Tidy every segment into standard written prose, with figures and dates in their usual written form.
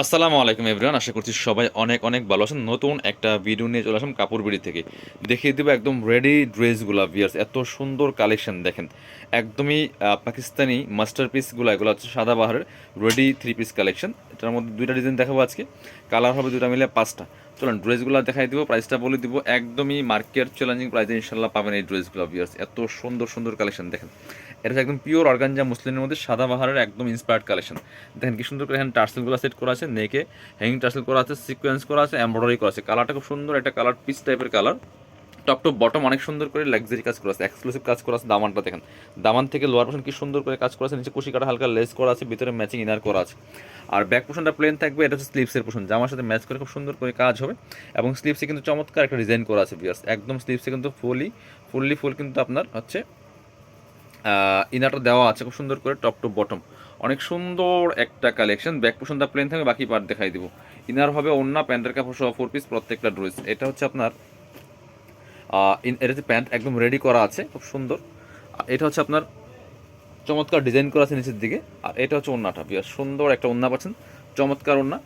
আসসালামু আলাইকুম এভরিওয়ান, আশা করছি সবাই অনেক অনেক ভালো আছেন। নতুন একটা ভিডিও নিয়ে চলে আসলাম কাপড় বিড়ি থেকে। দেখিয়ে দেবো একদম রেডি ড্রেসগুলো ভিয়ার্স, এত সুন্দর কালেকশন দেখেন। একদমই পাকিস্তানি মাস্টারপিসগুলো, এগুলো হচ্ছে সাদাবাহারের রেডি থ্রি পিস কালেকশন। এটার মধ্যে দুইটা ডিজাইন দেখাবো আজকে, কালার হবে দুইটা মিলে পাঁচটা। চলুন ড্রেসগুলো দেখাই দিব, প্রাইসটা বলে দিব। একদমই মার্কেট চ্যালেঞ্জিং প্রাইসে ইনশাল্লাহ পাবেন এই ড্রেসগুলো ভিয়ার্স। এত সুন্দর সুন্দর কালেকশন দেখেন। এটা হচ্ছে একদম পিওর অর্গানজা মুসলিমের মধ্যে সাদাবাহারের একদম ইন্সপায়ার্ড কালেকশন। দেখেন কি সুন্দর করে এখানে টার্সেলগুলো সেট করা আছে, নেকে হ্যাঙ্গিং টার্সেল করা আছে, সিকোয়েন্স করা আছে, এমব্রয়ডারি করা আছে। কালারটা খুব সুন্দর একটা কালার, পিস টাইপের কালার। টপ টু বটম অনেক সুন্দর করে লাক্সারি কাজ করা আছে, এক্সক্লুসিভ কাজ করা আছে। দামানটা দেখেন, দামান থেকে লোয়ার পোর্শন কি সুন্দর করে কাজ করা আছে, নিচে কুশি কাটা হালকা লেস করা আছে, ভিতরে ম্যাচিং ইনার করা আছে। আর ব্যাক পোর্শনটা প্লেন থাকবে, এটা হচ্ছে স্লিভসের পোর্শন, জামার সাথে ম্যাচ করে খুব সুন্দর করে কাজ হবে। এবং স্লিভসে কিন্তু চমৎকার একটা ডিজাইন করা আছে ভিউয়ার্স, একদম স্লিভসে কিন্তু ফুল কিন্তু আপনার হচ্ছে ইনারটা দেওয়া আছে খুব সুন্দর করে টপ টু বটম। অনেক সুন্দর একটা কালেকশন। ব্যাক পোর্শনটা প্লেন থাকবে, বাকি পার্ট দেখাই দিব। ইনার হবে ওন্না, প্যান্টের কাপড় সহ 4 পিস প্রত্যেকটা ড্রেস। এটা হচ্ছে আপনার এটা হচ্ছে প্যান্ট একদম রেডি করা আছে খুব সুন্দর। আর এটা হচ্ছে আপনার চমৎকার ডিজাইন করা আছে নিচের দিকে। আর এটা হচ্ছে ওন্নাটা, বিরাট সুন্দর একটা ওন্না পাচ্ছেন, চমৎকার ওন্না,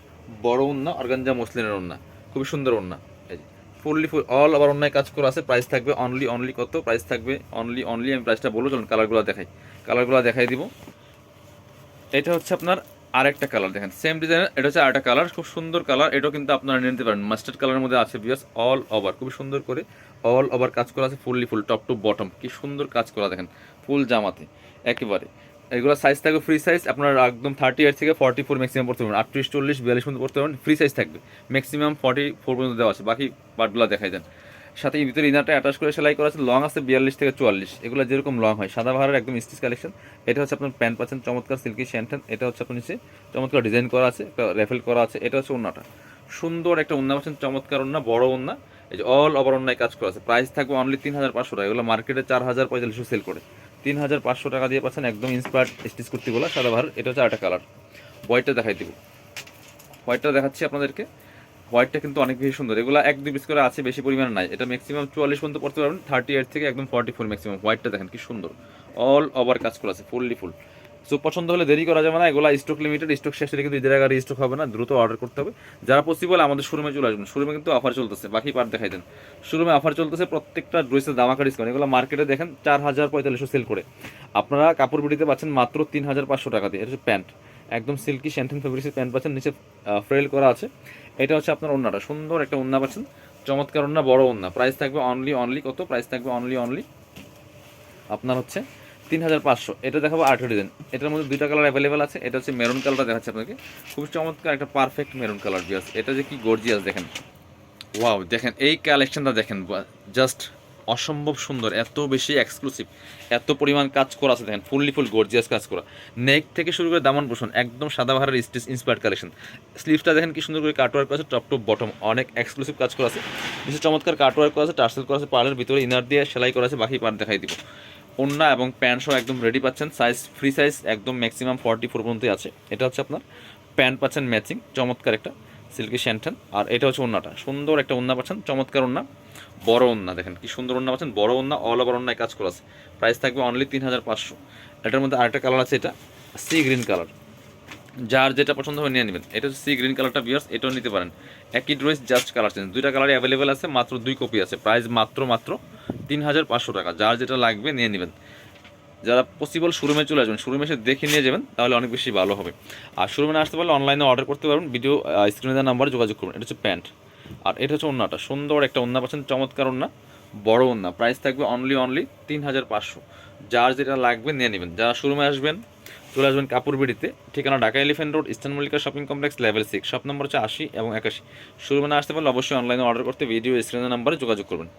বড় ওন্না, অর্গানজা মসলিনের ওন্না, খুবই সুন্দর ওন্না। এই যে ফুল অল ওভার অন্যায় কাজ করা আছে। প্রাইস থাকবে অনলি কত, প্রাইস থাকবে অনলি আমি প্রাইসটা বলবো। চলুন কালারগুলো দেখাই দিব। এটা হচ্ছে আপনার আরেকটা কালার দেখেন, সেম ডিজাইনের এটা হচ্ছে আরেকটা কালার, খুব সুন্দর কালার। এটাও কিন্তু আপনারা নিতে পারেন, মাস্টার্ড কালারের মধ্যে আছে বিকজ অল ওভার খুবই সুন্দর করে অল ওভার কাজ করা আছে, ফুল টপ টু বটম কি সুন্দর কাজ করা দেখেন, ফুল জামাতে একেবারে। এগুলো সাইজ থাকবে ফ্রি সাইজ, আপনার একদম 38 থেকে 44 ম্যাক্সিমাম পড়তে পারবেন, 38, 40, 42 পর্যন্ত পড়তে পারবেন। ফ্রি সাইজ থাকবে, ম্যাক্সিমাম 44 পর্যন্ত দেওয়া আছে। বাকি পার্টগুলো দেখাই দেন। সাথে ভিতরে ইনারটা অ্যাটাচ করে সেলাই করা আছে, লং আছে 42 থেকে 44, এগুলো যেরকম লং হয়। সাদাবাহারের একদম স্টিচ কালেকশন। এটা হচ্ছে আপনার প্যান্ট পাচ্ছেন চমৎকার সিল্কি শ্যান্টেন। এটা হচ্ছে আপনার নিচে চমৎকার ডিজাইন করা আছে, একটা রেফেল করা আছে। এটা হচ্ছে ওন্নাটা, সুন্দর একটা ওন্না পাচ্ছেন, চমৎকার ওন্না, বড় ওন্না। এই যে অল ওভার ওন্নায় কাজ করা আছে। প্রাইস থাকবে অনলি 3500 টাকা। এগুলো মার্কেটে 4045 সেল করে, 3500 টাকা দিয়ে পাচ্ছেন একদম ইন্সপায়ার্ড স্টিচ কুর্তিগুলো সাদাবাহার। এটা হচ্ছে আরেকটা কালার, হোয়াইটটা দেখাই দিব। হোয়াইটটা দেখাচ্ছি আপনাদেরকে। হোয়াইটটা কিন্তু অনেক বেশি সুন্দর। এগুলো 1-2 পিস করে আছে, বেশি পরিমাণে নাই। এটা ম্যাক্সিমাম 44 পর্যন্ত পড়তে পারবেন, 38 থেকে একদম 44 ম্যাক্সিমাম। হোয়াইটটা দেখেন কি সুন্দর, অল ওভার কাজ করা আছে, ফুল। সো পছন্দ হলে দেরি করা যাবে না, এগুলো স্টক লিমিটেড, স্টক শেষ হলে কিন্তু ঈদের আগে স্টক হবে না, দ্রুত অর্ডার করতে হবে। যারা পসিবল আমাদের শোরুমে চলে আসবেন, শোরুমে কিন্তু অফার চলতেছে। বাকি পার্ট দেখাই দেন। শোরুমে অফার চলতেছে, প্রত্যেকটা ড্রেসের দামাকা ডিসকাউন্ট। এগুলো মার্কেটে দেখেন 4045 সেল করে, আপনারা কাপড় বিটিতে পাচ্ছেন মাত্র 3500 টাকা দিয়ে। এটা হচ্ছে প্যান্ট, একদম সিল্কি শ্যান্টেন ফেব্রিক্সের প্যান্ট পাচ্ছেন, নিচে ফ্রেল করা আছে। এটা হচ্ছে আপনার ওন্নাটা, সুন্দর একটা ওন্না পাচ্ছেন, চমৎকার ওন্না, বড় ওন্না। প্রাইস থাকবে অনলি কত, প্রাইস থাকবে অনলি আপনার হচ্ছে 3500। এটা দেখাবো আরেকটা ডিজাইন, এটার মধ্যে দুইটা কালার অ্যাভেলেবেল আছে। এটা হচ্ছে মেরুন কালারটা দেখাচ্ছে আপনাকে, খুব চমৎকার একটা পারফেক্ট মেরুন কালার বিয়াস। এটা যে কি গর্জিয়াস দেখেন, ওয়াও দেখেন এই কালেকশনটা দেখেন, জাস্ট অসম্ভব সুন্দর, এত বেশি এক্সক্লুসিভ, এত পরিমাণ কাজ করা আছে দেখেন, ফুল গর্জিয়াস কাজ করা। নেক থেকে শুরু করে দামান পোষণ একদম সাদাবাহারের স্টিচ ইন্সপায়ার্ড কালেকশন। স্লিভসটা দেখেন কি সুন্দর করে কাটওয়ার্ক করা আছে, টপ টু বটম অনেক এক্সক্লুসিভ কাজ করা আছে। নিচে চমৎকার কাটওয়ার্ক করা আছে, টার্সেল করা আছে, পার্লের ভিতরে ইনার দিয়ে সেলাই করা আছে। বাকি পার্ট দেখাই দিব। ওন্না এবং প্যান্ট সহ একদম রেডি পাচ্ছেন, সাইজ ফ্রি সাইজ একদম ম্যাক্সিমাম 44 পর্যন্তই আছে। এটা হচ্ছে আপনার প্যান্ট পাচ্ছেন ম্যাচিং, চমৎকার একটা সিল্কি শ্যান্টেন। আর এটা হচ্ছে ওন্নাটা, সুন্দর একটা ওন্না পাচ্ছেন, চমৎকার ওন্না, বড় ওন্না দেখেন কি সুন্দর ওন্না পাচ্ছেন, বড় ওন্না, অল ওভার ওন্নায় কাজ করা আছে। প্রাইস থাকবে অনলি 3500। এটার মধ্যে আরেকটা কালার আছে, এটা সি গ্রিন কালার, যার যেটা পছন্দ হবে নিয়ে নেবেন। এটা হচ্ছে সি গ্রিন কালারটা বিয়ার্স, এটাও নিতে পারেন। একই ড্রেস জাস্ট কালার চেঞ্জ, দুইটা কালারই অ্যাভেলেবেল আছে, মাত্র 2 কপি আছে। প্রাইস মাত্র 3500 টাকা। যার যেটা লাগবে নিয়ে নেবেন। যারা পসিবল শোরুমে চলে আসবেন, শোরুমে এসে দেখে নিয়ে যাবেন, তাহলে অনেক বেশি ভালো হবে। আর শোরুমে আসতে পারলে অনলাইনে অর্ডার করতে পারবেন, ভিডিও স্ক্রিনে দেওয়ার নাম্বারে যোগাযোগ করবেন। এটা হচ্ছে প্যান্ট, আর এটা হচ্ছে ওন্নাটা, সুন্দর একটা ওন্না পাচ্ছেন, চমৎকার ওন্না, বড় ওন্না। প্রাইস থাকবে অনলি 3500। যার যেটা লাগবে নিয়ে নেবেন। যারা শোরুমে আসবেন, চলে আসবেন কাপড় বিড়িতে, ঠিকানা Dhaka elephant road, eastern Mallika shopping complex, level 6, shop number হচ্ছে 80 এবং 81। শোরুমে না আসতে পারলে অবশ্যই অনলাইনে অর্ডার করতে ভিডিও স্ক্রিনের নাম্বারে যোগাযোগ করবেন।